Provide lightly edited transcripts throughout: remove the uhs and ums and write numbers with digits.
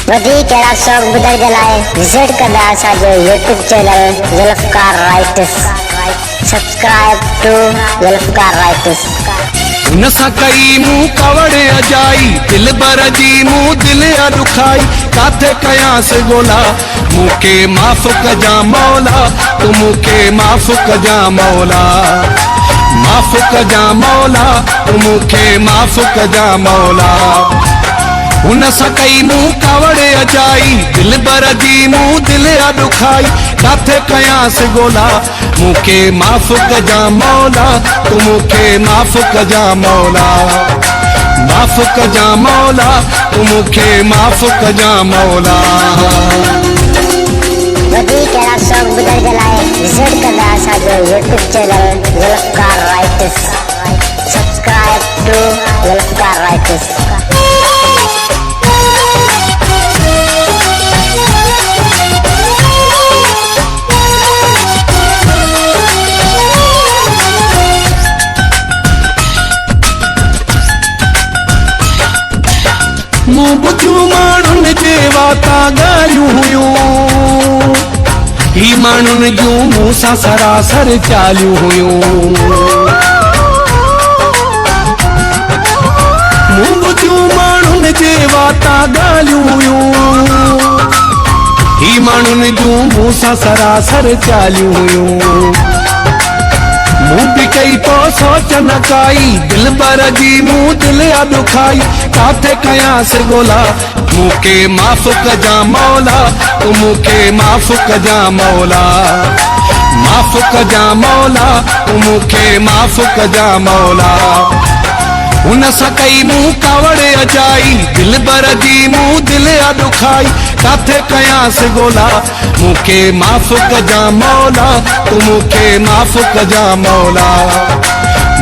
वधी केड़ा शौक बुधर जलाए विजिट करदा असांजो YouTube channel Zulfiqar rights. Subscribe to Zulfiqar rights. नसा कई मुँह कवड़े अजाई दिल बर जी मुँह दिल दुखाई काथे कया से गोला मुके माफ कजा मौला तू मुके माफ कजा मौला माफ कजा मौला तू मुके माफ कजा मौला। उन सकई मुँह कवड़े अजाई दिल बर जी मुँह दिल दुखाई काथे कया से गोला मुके माफ कजा मौला तू मुके माफ कजा मौला माफ कजा मौला तू मुके माफ कजा मौला। वधी केड़ा शौक बुधर जलाए विजिट करदा असांजो YouTube channel Zulfiqar rights. Subscribe to Zulfiqar rights. मूं बुधू माण्हुन जे वाता ॻाल्हियूं हुयूं ही माण्हुन जूं मूं सां सरासर चालियूं हुयूं। मूं बुधू माण्हुन जे वाता ॻाल्हियूं हुयूं ही माण्हुन जूं मूं सां सरासर चालियूं हुयूं। मूं भी कई तो सोच न काई दिल बर जी मुँह दिल दुखाई काथे कया से गोला मुके माफ कजा मौला तू मुके माफ कजा मौला माफ कजा मौला तू मुके माफ कजा मौला। उन सकई मुँह कवड़े अजाई दिल बर जी मुँह दिल दुखाई काथे कया से गोला मुके माफ कजा मौला तू मुके माफ कजा मौला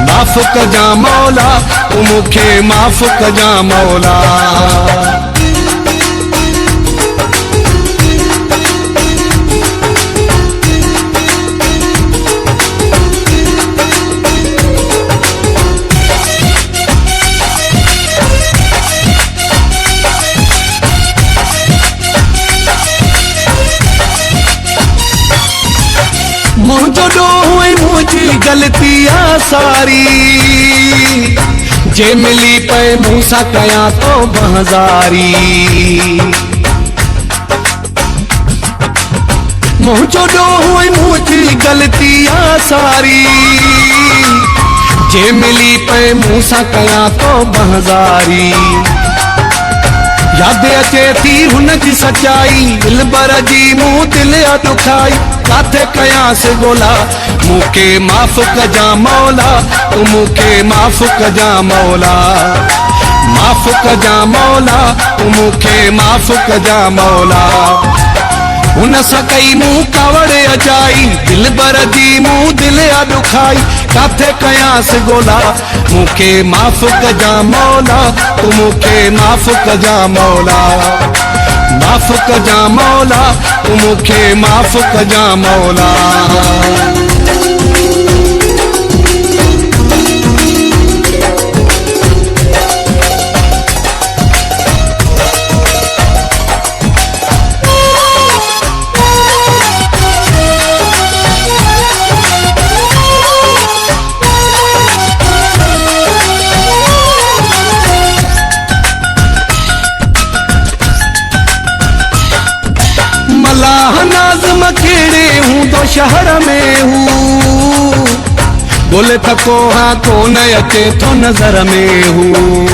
माफ कजा मौला तू मुके माफ कजा मौला। मुझो डोह मुझी गलतियां सारी जे मिली पे मूसा कया तो बहजारी। मुझो डोह मुझी गलतियां सारी जे मिली पे मूसा कया तो बहजारी। याद अचे थी हुन जी सच्चाई दिल बर जी मुँह दिल दुखाई काथे कया से गोला मुके माफ कजा मौला तू मुके माफ कजा मौला माफ कजा मौला तू मुके माफ कजा मौला। उन सकई मुँह कवड़े अजाई दिल बर जी मुँह दिल दुखाई काथे कया से गोला मुके माफ कजा मौला तू मुके माफ कजा मौला माफ कजा मौला तू मुके माफ कजा मौला। नाज़म खेड़े हूँ तो शहर में हूँ बोले थको हाँ कौन अचे तो नजर में हूँ।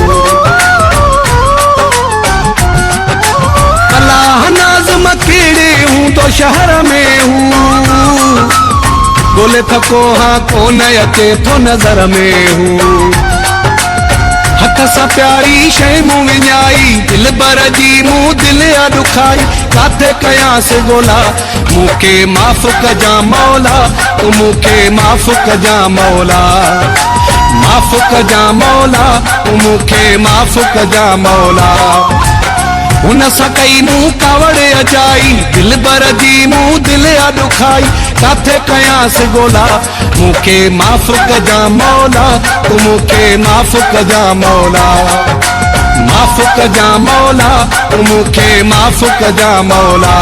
अल्लाह नाज़म खेड़े हूँ तो शहर में हूँ बोले थको हाँ कौन अचे तो नजर में हूँ। हथ सा प्यारी शय मुँह विञाई दिल बर जी मुँह दिल दुखाई काथे कया से गोला मुके माफ कजा मौला तू मुके माफ कजा मौला माफ कजा मौला तू मुके माफ कजा मौला। उन सकई मुँह कवड़े अजाई दिल बर जी मुँह दिल दुखाई काथे कया से गोला मुके माफ कजा मौला तू मुके माफ कजा मौला माफ़ कजा मौला तू मूंखे माफ़ कजा मौला।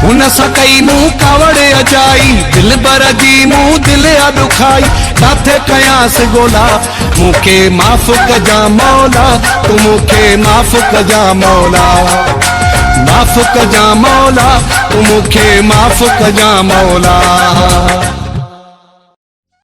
हुन सां कई मूं कावड़ अचाई दिल बर जी मूं दिल दुखाई काथे कयांसि गोला। मूंखे माफ़ कजा मौला तू मूंखे माफ़ कजा मौला। माफ़ कजा मौला तू मूंखे माफ़ कजा मौला।